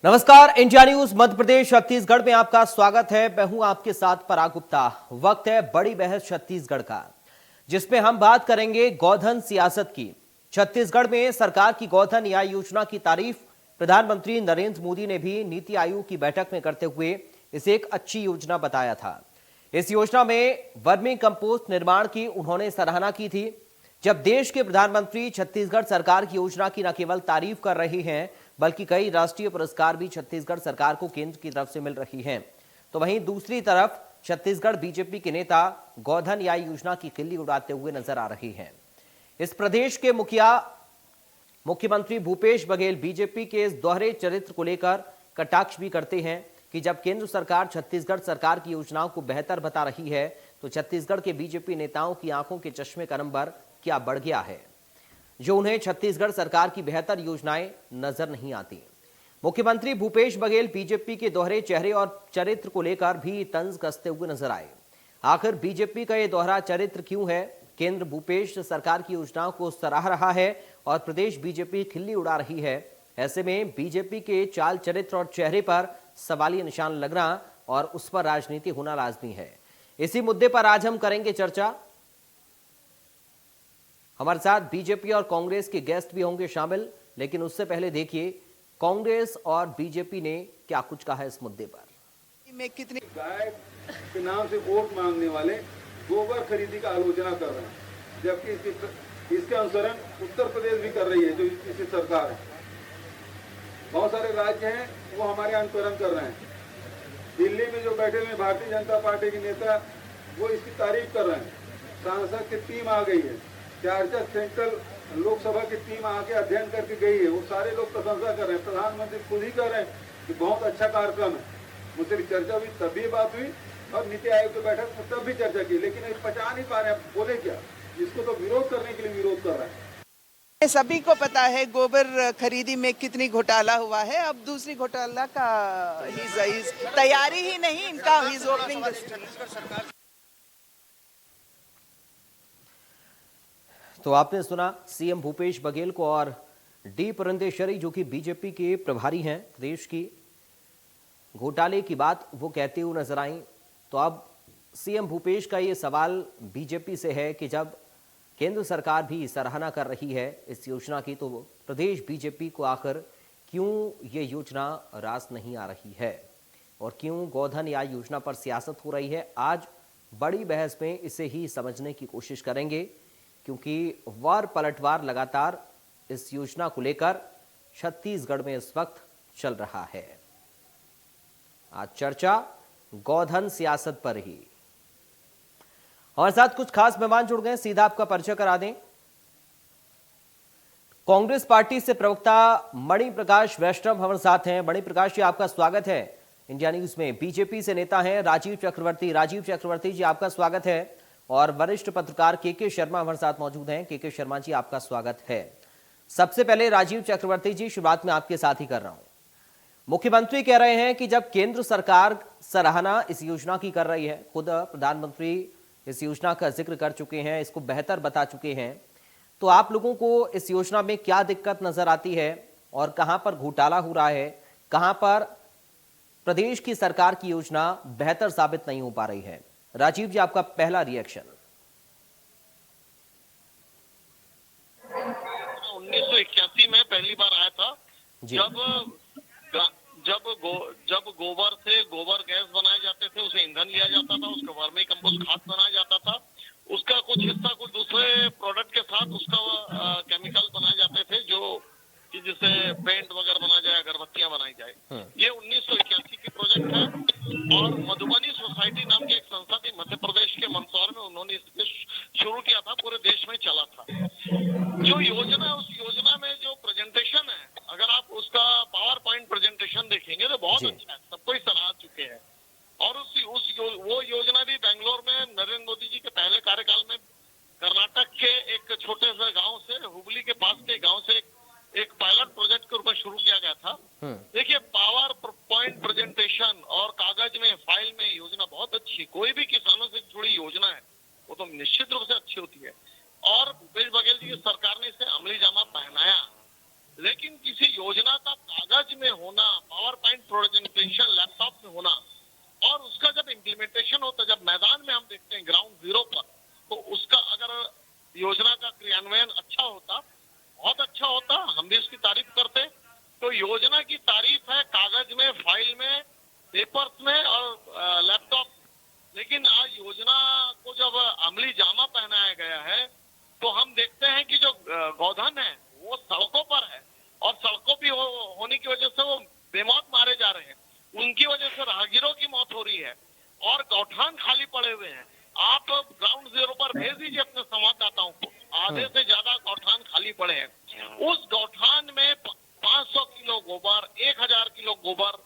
नमस्कार, India news Madhya Pradesh Chhattisgarh में आपका स्वागत है। मैं हूं आपके साथ पराग गुप्ता। वक्त है बड़ी बहस छत्तीसगढ़ का, जिसमें हम बात करेंगे गोधन सियासत की। छत्तीसगढ़ में सरकार की गोधन न्याय योजना की तारीफ प्रधानमंत्री नरेंद्र मोदी ने भी नीति आयोग की बैठक में करते हुए इसे एक अच्छी योजना बताया था। इस योजना में वर्मी कंपोस्ट निर्माण की उन्होंने सराहना की थी। जब देश के प्रधानमंत्री छत्तीसगढ़ सरकार की योजना की न केवल तारीफ कर रहे हैं, बल्कि कई राष्ट्रीय पुरस्कार भी छत्तीसगढ़ सरकार को केंद्र की तरफ से मिल रही हैं, तो वहीं दूसरी तरफ छत्तीसगढ़ बीजेपी के नेता गोधन न्याय योजना की खिल्ली उड़ाते हुए नजर आ रहे हैं। इस प्रदेश के मुख्यमंत्री भूपेश बघेल बीजेपी के इस दोहरे चरित्र को लेकर कटाक्ष भी करते हैं कि जब केंद्र सरकार छत्तीसगढ़ सरकार की योजनाओं को बेहतर बता रही है, तो छत्तीसगढ़ के बीजेपी नेताओं की आंखों के चश्मे का नंबर क्या बढ़ गया है, जो उन्हें छत्तीसगढ़ सरकार की बेहतर योजनाएं नजर नहीं आती। मुख्यमंत्री भूपेश बघेल बीजेपी के दोहरे चेहरे और चरित्र को लेकर भी तंज कसते हुए नजर आए। आखिर बीजेपी का यह दोहरा चरित्र क्यों है? केंद्र भूपेश सरकार की योजनाओं को सराह रहा है और प्रदेश बीजेपी खिल्ली उड़ा रही है। ऐसे में बीजेपी के चाल चरित्र और चेहरे पर सवालिया निशान लगना और उस पर राजनीति होना लाजमी है। इसी मुद्दे पर आज हम करेंगे चर्चा। हमारे साथ बीजेपी और कांग्रेस के गेस्ट भी होंगे शामिल, लेकिन उससे पहले देखिए कांग्रेस और बीजेपी ने क्या कुछ कहा है इस मुद्दे पर। में कितनी गाय के नाम से वोट मांगने वाले गोबर खरीदी का आलोचना कर रहे हैं, जबकि इसके अनुसरण उत्तर प्रदेश भी कर रही है, जो इसकी सरकार है। बहुत सारे राज्य हैं वो हमारे अनुसरण कर रहे हैं। दिल्ली में जो बैठे हुए भारतीय जनता पार्टी के नेता वो इसकी तारीफ कर रहे हैं। सांसद की टीम आ गई है, चार सेंट्रल लोकसभा की टीम आके अध्ययन करके गई है, वो सारे लोग प्रशंसा कर रहे हैं। प्रधानमंत्री खुद ही कह रहे हैं कि बहुत अच्छा कार्यक्रम है। मुझसे भी चर्चा हुई, तब भी बात हुई और नीति आयोग की बैठक में तब भी चर्चा की, लेकिन ये पचा नहीं पा रहे हैं बोले क्या। इसको तो विरोध करने के लिए विरोध कर रहे हैं। सभी को पता है गोबर खरीदी में कितनी घोटाला हुआ है। अब दूसरी घोटाला का तैयारी ही नहीं, इनका ओपनिंग। तो आपने सुना सीएम भूपेश बघेल को और डी पुरंदेश्वरी, जो कि बीजेपी के प्रभारी हैं प्रदेश की, घोटाले की बात वो कहते हुए नजर आई। तो अब सीएम भूपेश का ये सवाल बीजेपी से है कि जब केंद्र सरकार भी सराहना कर रही है इस योजना की, तो प्रदेश बीजेपी को आखिर क्यों ये योजना रास नहीं आ रही है और क्यों गोधन न्याय योजना पर सियासत हो रही है। आज बड़ी बहस में इसे ही समझने की कोशिश करेंगे, क्योंकि वार पलटवार लगातार इस योजना को लेकर छत्तीसगढ़ में इस वक्त चल रहा है। आज चर्चा गोधन सियासत पर ही। हमारे साथ कुछ खास मेहमान जुड़ गए, सीधा आपका परिचय करा दें। कांग्रेस पार्टी से प्रवक्ता मणिप्रकाश वैष्णव हमारे साथ हैं। मणिप्रकाश जी, आपका स्वागत है इंडिया न्यूज में। बीजेपी से नेता हैं राजीव चक्रवर्ती जी, आपका स्वागत है। और वरिष्ठ पत्रकार के शर्मा हमारे साथ मौजूद हैं। के शर्मा जी, आपका स्वागत है। सबसे पहले राजीव चक्रवर्ती जी, शुरुआत में आपके साथ ही कर रहा हूं। मुख्यमंत्री कह रहे हैं कि जब केंद्र सरकार सराहना इस योजना की कर रही है, खुद प्रधानमंत्री इस योजना का जिक्र कर चुके हैं, इसको बेहतर बता चुके हैं, तो आप लोगों को इस योजना में क्या दिक्कत नजर आती है और कहां पर घोटाला हो रहा है, कहां पर प्रदेश की सरकार की योजना बेहतर साबित नहीं हो पा रही है? राजीव जी, आपका पहला रिएक्शन। 1981 में पहली बार आया था, जब गोबर से गोबर गैस बनाए जाते थे, उसे ईंधन लिया जाता था, उसका वर्मी कंपोस्ट खाद बनाया जाता था, उसका कुछ हिस्सा कुछ दूसरे प्रोडक्ट के साथ उसका केमिकल बनाए जाते थे, जो कि जिससे पेंट वगैरह बना जाए, अगरबत्तियां बनाई जाए। ये 1981 की प्रोजेक्ट है और मधुबनी सोसाइटी नाम की एक संस्था थी मध्य प्रदेश के मंदसौर में, उन्होंने इसे शुरू किया था, पूरे देश में चला था। जो योजना, उस योजना में जो प्रेजेंटेशन है, अगर आप उसका पावर पॉइंट प्रेजेंटेशन देखेंगे तो बहुत अच्छा है, सबको ही सराह चुके हैं। और वो योजना भी बेंगलोर में नरेंद्र मोदी जी के पहले कार्यकाल में कर्नाटक के एक छोटे से गांव से, हुबली के पास के गांव से एक पायलट प्रोजेक्ट के रूप में शुरू किया गया था। देखिए, पावर पॉइंट प्रेजेंटेशन और कागज में, फाइल में योजना बहुत अच्छी, कोई भी किसानों से जुड़ी योजना है वो तो निश्चित रूप से अच्छी होती है। और भूपेश बघेल जी की सरकार ने इसे अमली जामा पहनाया, लेकिन किसी योजना का कागज में होना, पावर इम्प्लीमेंटेशन होता है, जब मैदान में हम देखते हैं ग्राउंड जीरो पर, तो उसका अगर योजना का क्रियान्वयन अच्छा होता, बहुत अच्छा होता, हम भी उसकी तारीफ करते। तो योजना की तारीफ है कागज में, फाइल में, पेपर्स में और लैपटॉप, लेकिन आज योजना को जब अमली जामा पहनाया गया है तो हम देखते हैं कि जो गोधन है वो सड़कों पर है, और सड़कों भी होने की वजह से वो बेमौत मारे जा रहे हैं, उनकी वजह से राहगीरों की मौत हो रही है और गौठान खाली पड़े हुए हैं। आप ग्राउंड जीरो पर भेज दीजिए अपने संवाददाताओं को, आधे से ज्यादा गौठान खाली पड़े हैं। उस गौठान में 500 किलो गोबर, 1000 किलो गोबर,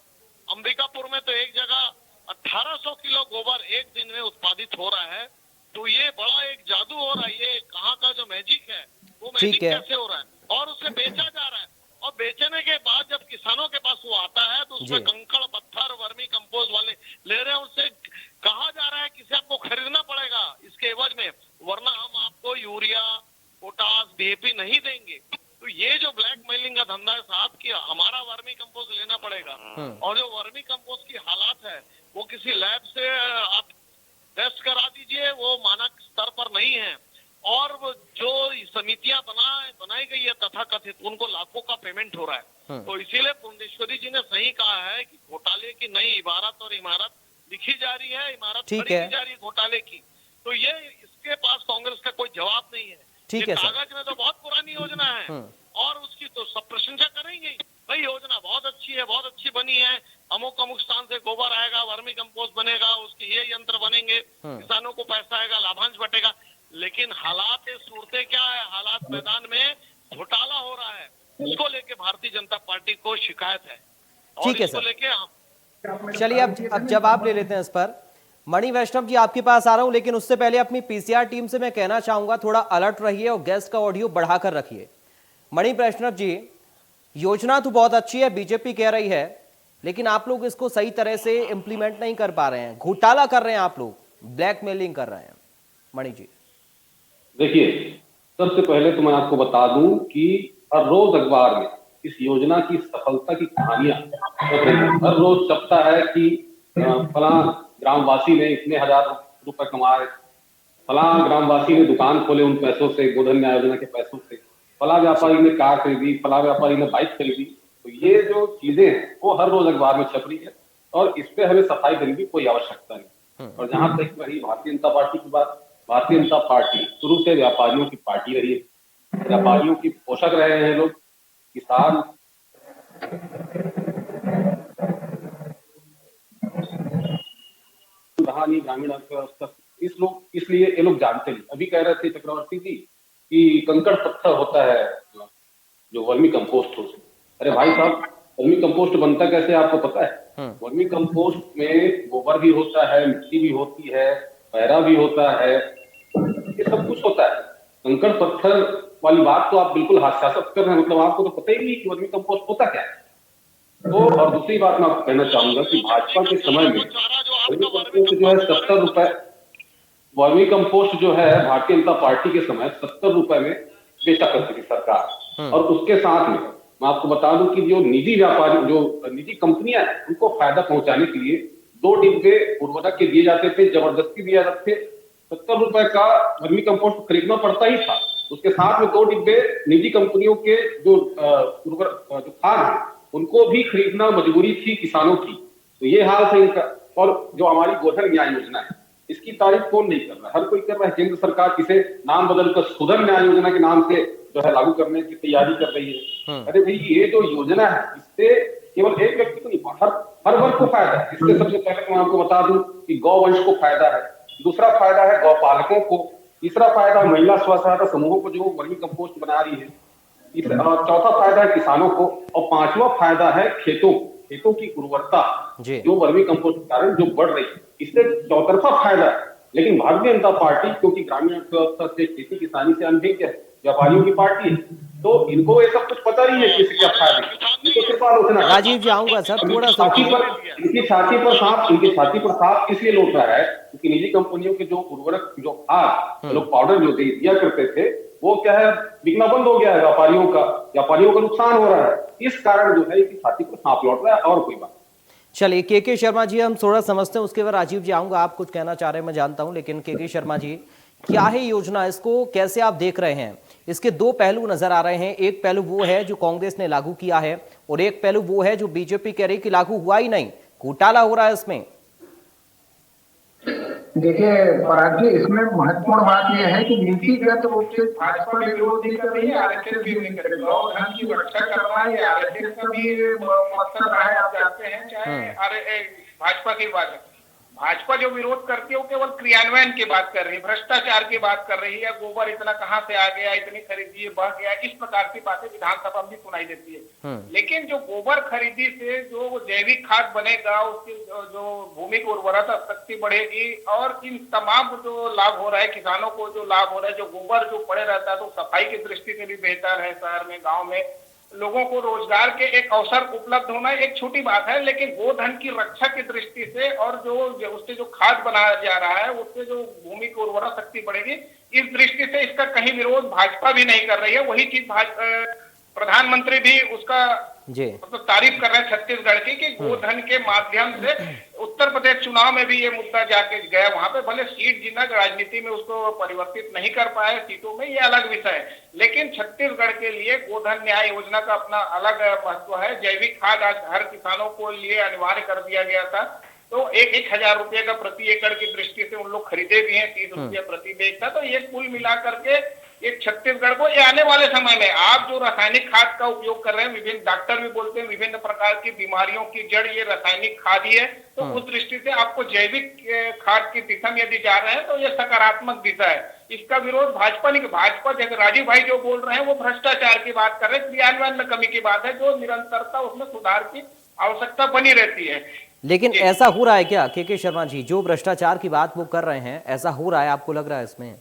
अंबिकापुर में तो एक जगह 1800 किलो गोबर एक दिन में उत्पादित हो रहा है। तो ये बड़ा एक जादू हो रहा है, ये कहाँ का जो मैजिक है वो मैजिक कैसे हो रहा है, और उसे बेचा जा रहा है, और बेचने के बाद जब किसानों के पास वो आता है तो उसमें कंकड़ पत्थर वर्मी कंपोस्ट वाले ले रहे हैं, उससे कहा जा रहा है कि इसे आपको खरीदना पड़ेगा इसके एवज में, वरना हम आपको यूरिया, पोटास, डीएपी नहीं देंगे। तो ये जो ब्लैक मेलिंग का धंधा है साहब कि हमारा वर्मी कंपोस्ट लेना पड़ेगा, और जो वर्मी कंपोस्ट की हालात है वो किसी लैब से आप टेस्ट करा दीजिए, वो मानक स्तर पर नहीं है, और जो समितियां बनाई गई है तथाकथित, उनको लाखों का पेमेंट हो रहा है। तो इसीलिए पुंडेश्वरी जी ने सही कहा है कि घोटाले की नई इबारत और इमारत लिखी जा रही है, इमारत खड़ी की जा रही है घोटाले की। तो ये इसके पास कांग्रेस का कोई जवाब नहीं है। ठीक है, कागज में तो बहुत पुरानी योजना है और उसकी तो सब प्रशंसा करेंगे, भाई योजना बहुत अच्छी है, बहुत अच्छी बनी है, अमुक अमुक स्थान से गोबर आएगा, वर्मी कंपोस्ट बनेगा, उसके ये यंत्र बनेंगे, किसानों को पैसा आएगा, लाभांश बटेगा। लेकिन हालात सूरतें क्या है, हालात मैदान में घोटाला हो रहा है, उसको लेके भारतीय जनता पार्टी को शिकायत है। ठीक है सर, चलिए अब जवाब ले लेते हैं इस पर। मणि वैष्णव जी आपके पास आ रहा हूं, लेकिन उससे पहले अपनी पीसीआर टीम से मैं कहना चाहूंगा थोड़ा अलर्ट रहिए और गेस्ट का ऑडियो बढ़ाकर रखिए। मणि वैष्णव जी, योजना तो बहुत अच्छी है, बीजेपी कह रही है, लेकिन आप लोग इसको सही तरह से इंप्लीमेंट नहीं कर पा रहे हैं, घोटाला कर रहे हैं, आप लोग ब्लैकमेलिंग कर रहे हैं। मणि जी देखिए, सबसे पहले तो मैं आपको बता दूं कि हर रोज अखबार में इस योजना की सफलता की कहानियां हर रोज छपता है कि फला ग्रामवासी ने इतने हजार रुपए कमाए, फला ग्रामवासी ने दुकान खोले उन पैसों से, गोधन न्याय योजना के पैसों से, फला व्यापारी ने कार खरीदी, फला व्यापारी ने बाइक खरीदी। तो ये जो चीजें हैं वो हर रोज अखबार में छप रही है और इस पे हमें सफाई देने की कोई आवश्यकता नहीं। और जहां तक रही भारतीय जनता पार्टी की बात, भारतीय जनता पार्टी शुरू से व्यापारियों की पार्टी रही है, व्यापारियों की पोषक रहे हैं लोग, किसान ग्रामीण अर्थव्यवस्था इसलिए ये लोग जानते नहीं। अभी कह रहे थे चक्रवर्ती जी कि कंकड़ पत्थर होता है जो वर्मी कंपोस्ट हो। अरे भाई साहब, वर्मी कंपोस्ट बनता कैसे आपको पता है? वर्मी कंपोस्ट में गोबर भी होता है, मिट्टी भी होती है, पैरा भी होता है, ये सब कुछ होता है। कंकड़ पत्थर वाली बात तो आप बिल्कुल हास्यास्पद कर रहे हैं, मतलब आपको तो पता ही नहीं कि वर्मी कंपोस्ट होता क्या है। तो और दूसरी बात मैं आपको कहना चाहूंगा कि भाजपा के समय में जो है 70 रुपए वर्मी कंपोस्ट जो है भारतीय जनता पार्टी के समय 70 रुपए में बेचा करती थी सरकार। और उसके साथ में मैं आपको बता दूं कि जो निजी व्यापारी, जो निजी कंपनियां हैं, उनको फायदा पहुंचाने के लिए 2 डिब्बे उर्वरक के दिए जाते थे, जबरदस्ती दिए जाते थे। 70 रुपए का वर्मी कंपोस्ट खरीदना पड़ता ही था, उसके साथ में 2 डिब्बे निजी कंपनियों के जो उर्वरक जो खाद है उनको भी खरीदना मजबूरी थी किसानों की। तो ये हाल था इनका। और जो हमारी गोधन न्याय योजना है, इसकी तारीफ कौन नहीं कर रहा है? हर कोई कर रहा है। केंद्र सरकार इसे नाम बदलकर सुधन न्याय योजना के नाम से जो है लागू करने की तैयारी कर रही है। अरे भाई, ये जो योजना है इससे केवल एक व्यक्ति को नहीं, हर वर्ग को फायदा है। इससे सबसे पहले मैं आपको बता दूं कि गौवंश को फायदा है, दूसरा फायदा है गौपालकों को, तीसरा फायदा महिला स्व सहायता समूहों को जो वर्मी कंपोस्ट बना रही है, चौथा फायदा है किसानों को, और पांचवा फायदा है खेतों की उर्वरता जो वर्मी कंपोस्ट के कारण जो बढ़ रही है, इससे चौतरफा फायदा है। लेकिन भारतीय जनता पार्टी क्योंकि ग्रामीण अर्थव्यवस्था से, खेती किसानी से अनभिज्ञ है, व्यापारियों की पार्टी है, तो इनको ये सब कुछ पता नहीं है कि इससे क्या फायदा है। इनको सिर्फ आलोचना। राजीव जी आऊंगा सर, थोड़ा सा इनकी छाती पर सांप इसलिए लौट रहा है क्योंकि निजी कंपनियों के जो उर्वरक, जो खाद, लोग पाउडर जो दिया करते थे, वो क्या है, बिकना बंद हो गया है। व्यापारियों का नुकसान हो रहा है। इस कारण जो है कि छाती पर सांप लौट रहा है, और कोई बात। चलिए के शर्मा जी, हम थोड़ा समझते हैं, उसके बाद राजीव जी आऊंगा। आप कुछ कहना चाह रहे हैं मैं जानता हूं, लेकिन के शर्मा जी, क्या है योजना, इसको कैसे आप देख रहे हैं? इसके दो पहलू नजर आ रहे हैं। एक पहलू वो है जो कांग्रेस ने लागू किया है, और एक पहलू वो है जो बीजेपी कह रही कि लागू हुआ ही नहीं, घोटाला हो रहा है इसमें। देखिए पराग जी, इसमें महत्वपूर्ण बात यह है कि नीतिगत रूप से भाजपा भी विरोध नहीं कर रही है, आरएसएस भी नहीं कर रही है। और धन की रक्षा करना है, आरएसएस का भी मकसद रहा है, आप जानते हैं। चाहे भाजपा की बात है, भाजपा जो विरोध करती है वो केवल क्रियान्वयन की बात कर रही है, भ्रष्टाचार की बात कर रही है। गोबर इतना कहां से आ गया, इतनी खरीदी बह गया, इस प्रकार की बातें विधानसभा में भी सुनाई देती है। लेकिन जो गोबर खरीदी से जो जैविक खाद बनेगा, उसकी जो भूमि की उर्वरता शक्ति बढ़ेगी, और इन तमाम जो लाभ हो रहा है किसानों को, जो लाभ हो रहा है, जो गोबर जो पड़े रहता है तो सफाई की दृष्टि से भी बेहतर है। शहर में, गाँव में लोगों को रोजगार के एक अवसर उपलब्ध होना एक छोटी बात है, लेकिन गोधन की रक्षा की दृष्टि से और जो उससे जो खाद बनाया जा रहा है, उससे जो भूमि की उर्वरा शक्ति बढ़ेगी, इस दृष्टि से इसका कहीं विरोध भाजपा भी नहीं कर रही है। वही चीज प्रधानमंत्री भी उसका मतलब तारीफ कर रहे हैं छत्तीसगढ़ की, कि गोधन के माध्यम से उत्तर प्रदेश चुनाव में भी ये मुद्दा जाके गया। वहां पे भले सीट जीतना राजनीति में उसको परिवर्तित नहीं कर पाए सीटों में, ये अलग विषय है, लेकिन छत्तीसगढ़ के लिए गोधन न्याय योजना का अपना अलग महत्व है। जैविक खाद आज हर किसानों को लिए अनिवार्य कर दिया गया था, तो 1,000 रुपये का प्रति एकड़ की दृष्टि से उन लोग खरीदे भी हैं, 30 रुपये प्रति बैग था। तो ये कुल मिला करके एक छत्तीसगढ़ को ये आने वाले समय में आप जो रासायनिक खाद का उपयोग कर रहे हैं, विभिन्न डॉक्टर भी बोलते हैं विभिन्न प्रकार की बीमारियों की जड़ ये रासायनिक खाद ही है, तो उस दृष्टि से आपको जैविक खाद की दिशा में यदि जा रहे हैं तो ये सकारात्मक दिशा है। इसका विरोध भाजपा नहीं, भाजपा जैसे राजीव भाई जो बोल रहे हैं वो भ्रष्टाचार की बात कर रहे हैं, क्रियान्वयन में कमी की बात है, जो निरंतरता उसमें सुधार की आवश्यकता बनी रहती है। लेकिन ऐसा हो रहा है क्या के शर्मा जी, जो भ्रष्टाचार की बात वो कर रहे हैं, ऐसा हो रहा है, आपको लग रहा है इसमें?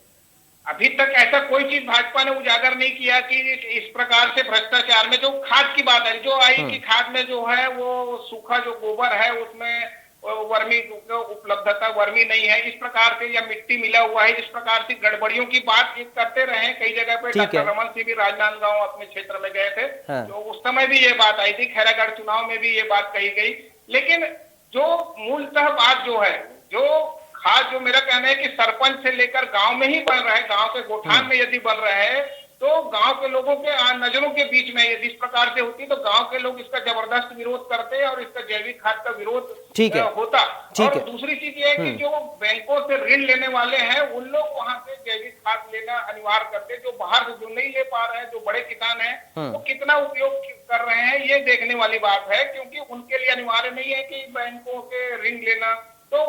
अभी तक ऐसा कोई चीज भाजपा ने उजागर नहीं किया कि इस प्रकार से भ्रष्टाचार में जो खाद की बात है, जो आई कि खाद में जो है वो सूखा जो गोबर है उसमें वर्मी उपलब्धता वर्मी नहीं है, इस प्रकार से, या मिट्टी मिला हुआ है, इस प्रकार से गड़बड़ियों की बात करते रहे। कई जगह पे डॉक्टर रमन सिंह भी राजनांदगांव अपने क्षेत्र में गए थे, तो उस समय भी ये बात आई थी, खैरागढ़ चुनाव में भी ये बात कही गई। लेकिन जो मूलतः बात जो है, जो खास जो मेरा कहना है कि सरपंच से लेकर गांव में ही बन रहा है, गांव के गोठान में यदि बन रहा है, तो गांव के लोगों के नजरों के बीच में यदि इस प्रकार से होती तो गांव के लोग इसका जबरदस्त विरोध करते और इसका जैविक खाद का विरोध होता। और दूसरी चीज ये है कि जो बैंकों से ऋण लेने वाले हैं उन लोग वहां से जैविक खाद लेना अनिवार्य करते, जो बाहर से जो नहीं ले पा रहे हैं, जो बड़े किसान हैं वो कितना उपयोग कर रहे हैं, ये देखने वाली बात है। क्योंकि उनके लिए अनिवार्य नहीं है कि बैंकों के ऋण लेना, तो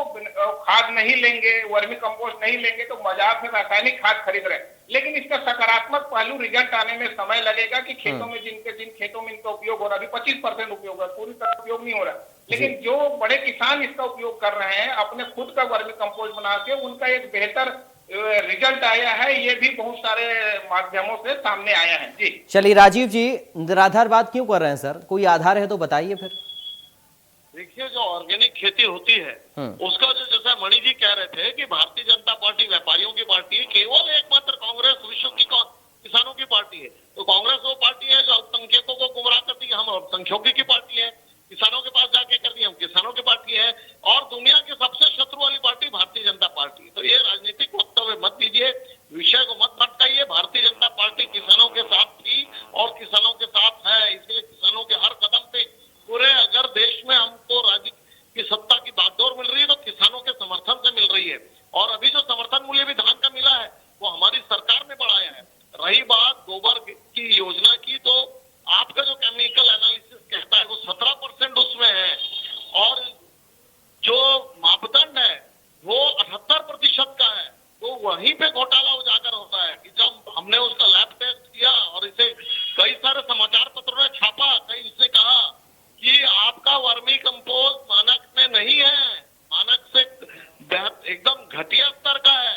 खाद नहीं लेंगे, वर्मी कंपोस्ट नहीं लेंगे, तो बाजार से रासायनिक खाद खरीद रहे हैं। लेकिन इसका सकारात्मक पहलू रिजल्ट आने में समय लगेगा कि खेतों में जिन खेतों में इनका उपयोग हो रहा है, अभी 25% उपयोग है, पूरी तरह उपयोग नहीं हो रहा, लेकिन जो बड़े किसान इसका उपयोग कर रहे हैं अपने खुद का वर्मी कंपोस्ट बना के, उनका एक बेहतर रिजल्ट आया है। ये भी बहुत सारे माध्यमों से सामने आया है। जी चलिए राजीव जी, निराधारवाद क्यों कर रहे हैं सर? कोई आधार है तो बताइए फिर। देखिए, जो ऑर्गेनिक खेती होती है उसका जो, जैसा मणि जी कह रहे थे कि भारतीय जनता पार्टी व्यापारियों की पार्टी है, केवल एकमात्र कांग्रेस विश्व की किसानों की पार्टी है। तो कांग्रेस वो पार्टी है जो अल्पसंख्यकों को गुमराह करती है, हम अल्पसंख्यकों की पार्टी है, किसानों के पास जाके करती है, हम किसानों की पार्टी है, और दुनिया की सबसे शत्रु वाली पार्टी भारतीय जनता पार्टी। तो ये राजनीतिक वक्तव्य मत दीजिए, विषय को मत भटकाइए। भारतीय जनता पार्टी किसानों के साथ थी और किसानों के साथ है, इसलिए किसानों के हर कदम पे पूरे, अगर देश में हमको राज्य की सत्ता की बागडोर मिल रही है तो किसानों के समर्थन से मिल रही है। और अभी जो समर्थन मूल्य भी धान का मिला है वो हमारी सरकार ने बढ़ाया है। रही बात गोबर की योजना की, तो आपका जो केमिकल एनालिसिस कहता है वो 17% उसमें है, और जो मापदंड है वो 78% का है। तो वहीं पे घोटाला उजागर होता है कि जब हमने उसका लैब टेस्ट किया और इसे कई सारे समाचार पत्रों ने छापा, कई उसने कहा कि आपका वर्मी कंपोस्ट मानक में नहीं है, मानक से एकदम घटिया स्तर का है।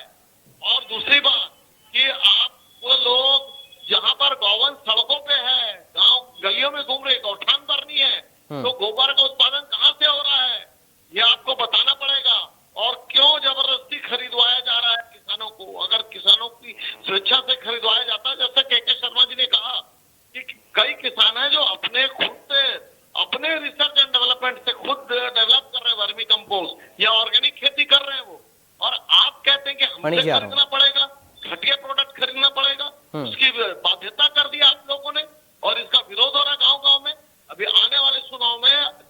और दूसरी बात कि आप वो लोग जहां पर गौवंश सड़कों पे है, गांव गलियों में घूम रहे, गौठान भरनी है, तो गोबर का उत्पादन कहां से हो रहा है ये आपको बताना पड़ेगा। और क्यों जबरदस्ती खरीदवाया जा रहा है किसानों को? अगर किसानों की स्वेच्छा से खरीदवाया जाता है, जैसे के शर्मा जी ने कहा कि कई किसान हैं जो अपने खुद से, अपने रिसर्च एंड डेवलपमेंट से खुद मणि जी, आ रहा हूं। खरीदना पड़ेगा, घटिया प्रोडक्ट खरीदना पड़ेगा, उसकी बाध्यता कर दिया आप लोगों ने और इसका विरोध हो रहा है गांव-गांव में। अभी आने वाले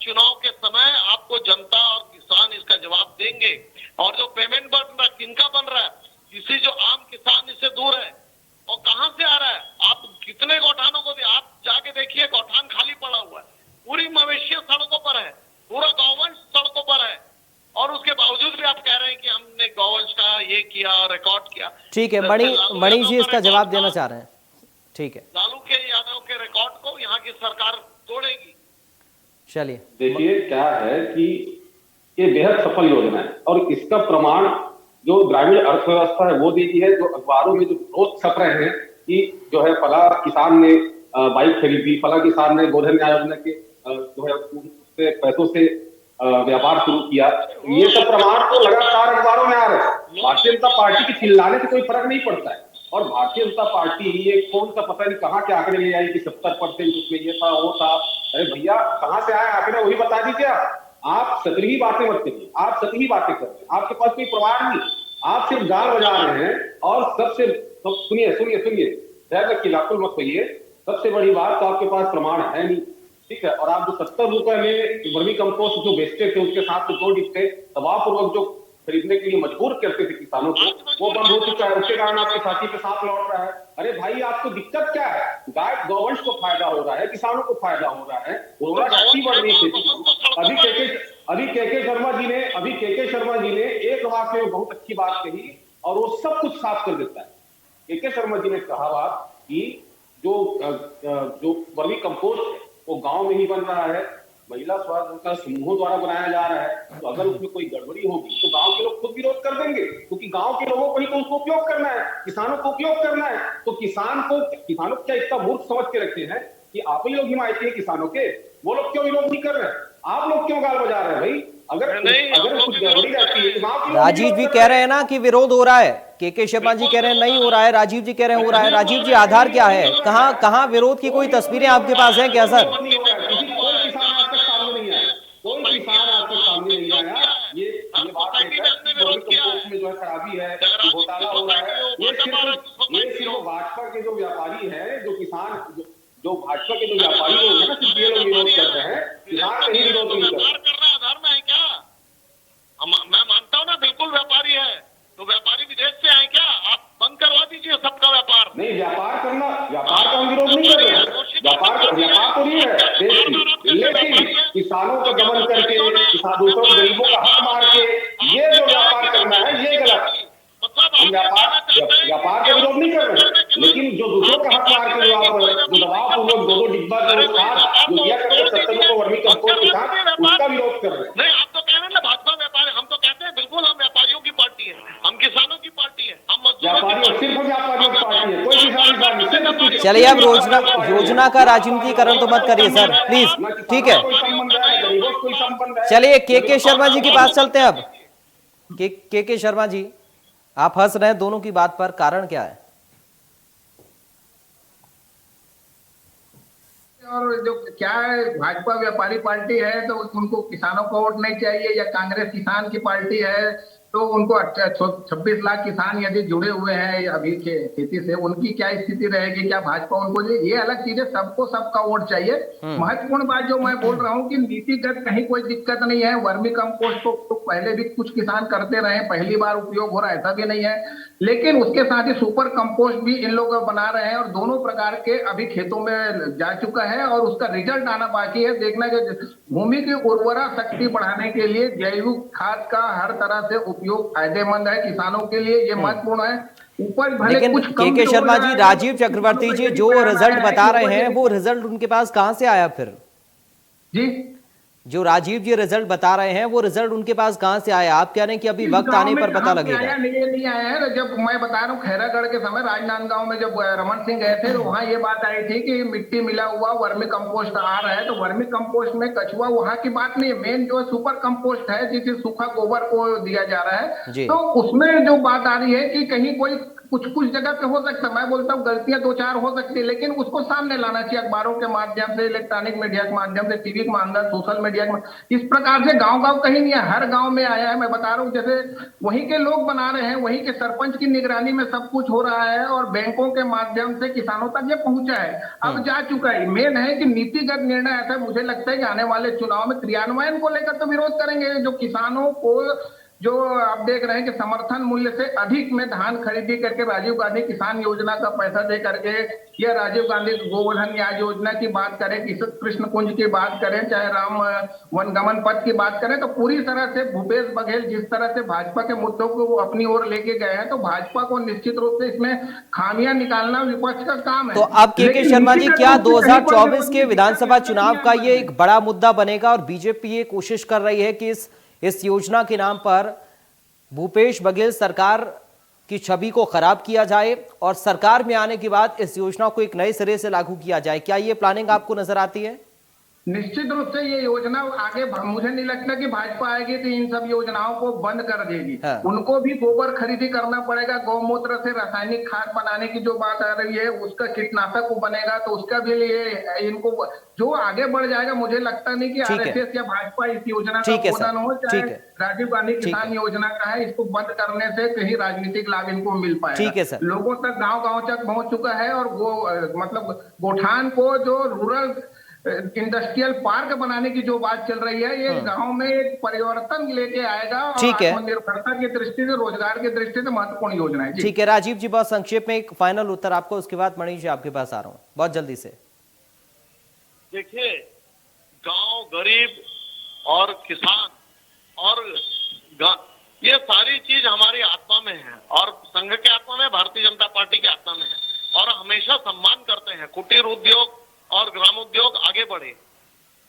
चुनाव के समय आपको जनता और किसान इसका जवाब देंगे। और जो पेमेंट बन रहा है किनका बन रहा है, किसी जो आम किसान इससे दूर है और कहां से आ रहा है। आप कितने गौठानों को आप जाके देखिए, गौठान खाली पड़ा हुआ है, पूरी मवेशियां सड़कों पर है, पूरा गौवंश सड़कों पर है और उसके बावजूद भी आप कह रहे हैं कि हमने गौवंश का ये किया, रिकॉर्ड किया। ठीक है, मणि जी इसका जवाब देना चाह रहे हैं। ठीक है, लालू के यादव के रिकॉर्ड को यहाँ की सरकार तोड़ेगी। चलिए देखिए क्या है कि ये बेहद सफल योजना है और इसका प्रमाण जो ग्रामीण अर्थव्यवस्था है वो देती है। जो अखबारों में जो रोज छप रहे हैं कि जो है फला किसान ने बाइक खरीदी, फला किसान ने गोधन न्याय योजना के जो है उससे पैसों से व्यापार शुरू किया, ये सब प्रमाण तो लगातार अखबारों में आ रहे हैं। भारतीय जनता पार्टी के चिल्लाने से कोई फर्क नहीं पड़ता है और भारतीय जनता पार्टी ये कौन सा पता नहीं कहाँ के आंकड़े ले आई कि 70% उसमें ये था वो था। अरे भैया कहाँ से आए आंकड़े वही बता दीजिए। आप सतही बातें मत करिए, आप सतही बातें कर रहे हैं, आपके पास कोई प्रमाण नहीं, आप सिर्फ गाल बजा रहे हैं। और सबसे सुनिए ध्यान रखिए, लाकुल मत कहिए। सबसे बड़ी बात तो आपके पास प्रमाण है नहीं, ठीक है। और आप जो 70 रुपए में वर्मी कंपोस्ट जो बेचते थे उसके साथ जो 2 डिब्बे दबावपूर्वक जो खरीदने के लिए मजबूर करते थे किसानों को, वो बंद हो चुका है। उसके कारण आपके साथी पे सांप लौट रहा है। अरे भाई आपको दिक्कत क्या है? गाय गौवंश को फायदा हो रहा है, किसानों को फायदा हो रहा है, उर्वरा शक्ति बढ़ रही है। अभी केके शर्मा जी ने एक वाक्य में बहुत अच्छी बात कही और वो सब कुछ साफ कर देता है। केके शर्मा जी ने कहा बात कि जो वर्मी कंपोस्ट है वो गांव में ही बन रहा है, महिला स्वास्थ्य समूहों द्वारा बनाया जा रहा है। तो अगर उसमें कोई गड़बड़ी होगी तो गांव के लोग खुद विरोध कर देंगे, क्योंकि गांव के लोगों को ही तो उसको उपयोग करना है, किसानों को उपयोग करना है। तो किसानों को क्या इतना मूर्ख समझ के रखते हैं कि आप ही लोग हिमायती हैं किसानों के? वो लोग क्यों विरोध नहीं कर रहे हैं? आप लोग क्यों गाल बजा रहे हैं भाई? अगर कुछ गड़बड़ी रहती है। राजीव जी कह रहे हैं ना कि विरोध हो रहा है, केके शर्मा जी कह रहे हैं नहीं हो रहा है, राजीव जी कह रहे हैं हो रहा है। राजीव जी आधार क्या है? कहां विरोध की कोई तस्वीरें आपके पास है क्या सर? कोई किसान आज तक सामने नहीं आया। ये बात है में जो है खराबी है, घोटाला हो रहा है। ये सिर्फ भाजपा के जो व्यापारी है, जो भाजपा के जो व्यापारी लोग हैं ना, सिर्फ ये लोग विरोध कर रहे हैं, किसान कहीं विरोध नहीं कर रहे। धर्म है क्या? मैं मानता हूँ ना, बिल्कुल व्यापारी है, तो व्यापारी विदेश से आए क्या? आप बंद करवा दीजिए सबका व्यापार। नहीं, व्यापार का हम विरोध नहीं कर रहे हैं, व्यापार तो नहीं है देश की, लेकिन किसानों का दमन करके, दूसरों गरीबों का हक मार के ये जो व्यापार करना है ये गलत है। हम व्यापार का विरोध नहीं कर रहे हैं, लेकिन जो दूसरों का हक मार के जो दबावपूर्वक 2 डिब्बा जो खाद जो दिया करते 70 रुपए वर्मी कंपोस्ट के साथ, उसका विरोध कर रहे हैं। नहीं, आप तो कह रहे हैं ना भाजपा व्यापारी, हम तो कहते हैं बिल्कुल हम व्यापारियों की पार्टी है, हम किसानों की पार्टी है, हम व्यापारियों सिर्फ व्यापारियों की पार्टी है, कोई किसान नहीं। चलिए अब योजना का राजनीतिकरण तो मत करिए सर प्लीज, ठीक है। चलिए केके शर्मा जी के पास चलते हैं अब। केके शर्मा जी, आप हंस रहे हैं दोनों की बात पर, कारण क्या है? और जो क्या है, भाजपा व्यापारी पार्टी है तो उनको किसानों को वोट नहीं चाहिए, या कांग्रेस किसान की पार्टी है तो उनको 26 लाख किसान यदि जुड़े हुए हैं अभी खेती से, उनकी क्या स्थिति रहेगी? क्या भाजपा उनको ये अलग चीजें, सबको सबका वोट चाहिए। महत्वपूर्ण बात जो मैं बोल रहा हूँ कि नीतिगत कहीं कोई दिक्कत नहीं है। वर्मी कंपोस्ट तो पहले भी कुछ किसान करते रहे, पहली बार उपयोग हो रहा है ऐसा भी नहीं है, लेकिन उसके साथ ही सुपर कंपोस्ट भी इन लोग बना रहे हैं और दोनों प्रकार के अभी खेतों में जा चुका है और उसका रिजल्ट आना बाकी है। देखना कि भूमि की उर्वरा शक्ति बढ़ाने के लिए जैविक खाद का हर तरह से उपयोग फायदेमंद है किसानों के लिए, ये महत्वपूर्ण है। ऊपर भले लेकिन कुछ केके शर्मा जी, राजीव चक्रवर्ती जी जो रिजल्ट बता रहे हैं वो रिजल्ट उनके पास कहां से आया फिर? जी, जो राजीव जी रिजल्ट बता रहे हैं वो रिजल्ट उनके पास कहां से आया? आप कह रहे हैं कि अभी वक्त आने पर पता लगेगा। नहीं आया है। जब मैं बता रहा हूँ खैरागढ़ के समय राजनांदगांव में जब रमन सिंह गए थे तो वहाँ ये बात आई थी कि मिट्टी मिला हुआ वर्मी कंपोस्ट आ रहा है। तो वर्मी कंपोस्ट में कछुआ वहाँ की बात नहीं है, मेन जो सुपर कंपोस्ट है जिसे सूखा गोबर को दिया जा रहा है, तो उसमें जो बात आ रही है कि कहीं कोई कुछ कुछ जगह पे हो सकता है, मैं बोलता हूँ गलतियां 2-4 हो सकती है, लेकिन उसको सामने लाना चाहिए अखबारों के माध्यम से, इलेक्ट्रॉनिक मीडिया के माध्यम से, टीवी के माध्यम, सोशल मीडिया के। इस प्रकार से गांव गांव कहीं नहीं है, हर गांव में आया है। मैं बता रहा हूँ, जैसे वहीं के लोग बना रहे हैं, वहीं के सरपंच की निगरानी में सब कुछ हो रहा है और बैंकों के माध्यम से किसानों तक ये पहुंचा है, अब जा चुका है। मेन है कि नीतिगत निर्णय ऐसा मुझे लगता है कि आने वाले चुनाव में क्रियान्वयन को लेकर तो विरोध करेंगे। जो किसानों को, जो आप देख रहे हैं कि समर्थन मूल्य से अधिक में धान खरीदी करके राजीव गांधी किसान योजना का पैसा दे करके, या राजीव गांधी गोवर्धन न्याय योजना की बात करें, कृष्ण कुंज की बात करें, चाहे राम वनगमन पथ की बात करें, तो पूरी तरह से भूपेश बघेल जिस तरह से भाजपा के मुद्दों को वो अपनी ओर लेके गए हैं, तो भाजपा को निश्चित रूप से इसमें खामियां निकालना विपक्ष का काम है। तो अब के शर्मा जी, क्या 2024 के विधानसभा चुनाव का ये एक बड़ा मुद्दा बनेगा और बीजेपी ये कोशिश कर रही है कि इस योजना के नाम पर भूपेश बघेल सरकार की छवि को खराब किया जाए और सरकार में आने के बाद इस योजना को एक नए सिरे से लागू किया जाए? क्या ये प्लानिंग आपको नजर आती है? निश्चित रूप से ये योजना आगे, मुझे नहीं लगता कि भाजपा आएगी तो इन सब योजनाओं को बंद कर देगी। हाँ। उनको भी गोबर खरीदी करना पड़ेगा, गौमूत्र से रासायनिक खाद बनाने की जो बात आ रही है, उसका कीटनाशक बनेगा, तो उसका भी लिए इनको जो आगे बढ़ जाएगा। मुझे लगता नहीं कि आरएसएस या भाजपा इस योजना का विरोध हो, चाहे राजीव गांधी किसान योजना का है, इसको बंद करने से कहीं राजनीतिक लाभ इनको मिल पाएगा। ठीक है सर। लोगों तक, गाँव गाँव तक पहुंच चुका है और मतलब गोठान को जो रूरल इंडस्ट्रियल पार्क बनाने की जो बात चल रही है, ये गांव में एक परिवर्तन लेके आएगा और आत्मनिर्भरता की दृष्टि से, रोजगार की दृष्टि से महत्वपूर्ण योजना है। ठीक है राजीव जी, बहुत संक्षेप में एक फाइनल उत्तर आपको, उसके बाद मणि जी आपके पास आ रहा हूँ बहुत जल्दी से। देखिए, गांव, गरीब और किसान और ये सारी चीज हमारी आत्मा में है और संघ के आत्मा में, भारतीय जनता पार्टी के आत्मा में है और हमेशा सम्मान करते हैं कुटीर उद्योग और ग्राम उद्योग आगे बढ़े।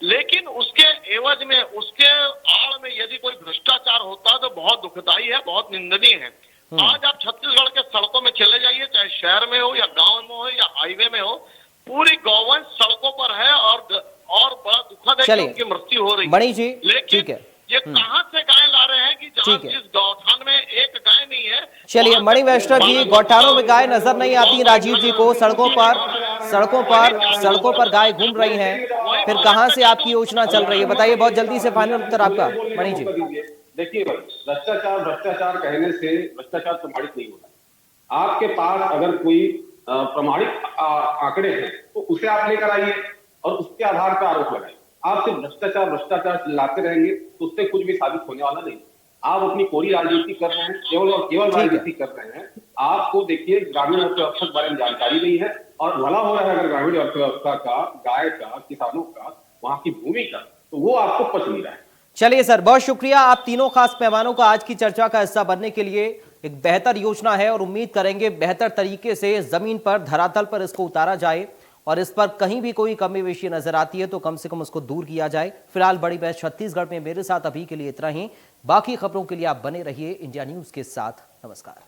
लेकिन उसके एवज में, उसके आड़ में यदि कोई भ्रष्टाचार होता है तो बहुत दुखदाई है, बहुत निंदनीय है। आज आप छत्तीसगढ़ के सड़कों में चले जाइए, चाहे शहर में हो या गांव में हो या हाईवे में हो, पूरी गौवंश सड़कों पर है और बड़ा दुखद है कि उनकी मृत्यु हो रही है। मणि जी, ठीक है, ये कहां से गाय ला रहे हैं कि जहां जिस गौठान में एक गाय नहीं है। चलिए मणि वैष्णव जी, गौठानों में गाय नजर नहीं आती राजीव जी को, सड़कों पर गाय घूम रही हैं, फिर कहां से आपकी योजना चल रही है? बताइए बहुत जल्दी से फाइनल उत्तर आपका मणि जी। देखिए, भ्रष्टाचार कहने से भ्रष्टाचार प्रमाणित नहीं होता। आपके पास अगर कोई प्रमाणित आंकड़े हैं तो उसे आप लेकर आइए और उसके आधार पर आरोप लगाइए। आप सिर्फ भ्रष्टाचार लाते रहेंगे तो उससे कुछ भी साबित होने वाला नहीं। आप अपनी कोरी राजनीति कर रहे हैं, केवल और केवल राजनीति कर रहे हैं। आपको देखिए, ग्रामीण अर्थव्यवस्था के बारे में जानकारी नहीं है और भला हो रहा है अगर ग्रामीण अर्थव्यवस्था का, गाय का, किसानों का, वहां की भूमि का, तो वो आपको पच नहीं रहा है। चलिए सर, बहुत शुक्रिया आप तीनों खास मेहमानों का आज की चर्चा का हिस्सा बनने के लिए। एक बेहतर योजना है और उम्मीद करेंगे बेहतर तरीके से जमीन पर, धरातल पर इसको उतारा जाए और इस पर कहीं भी कोई कमी पेशी नजर आती है तो कम से कम उसको दूर किया जाए। फिलहाल बड़ी बहस छत्तीसगढ़ में मेरे साथ अभी के लिए इतना ही। बाकी खबरों के लिए आप बने रहिए इंडिया न्यूज के साथ। नमस्कार।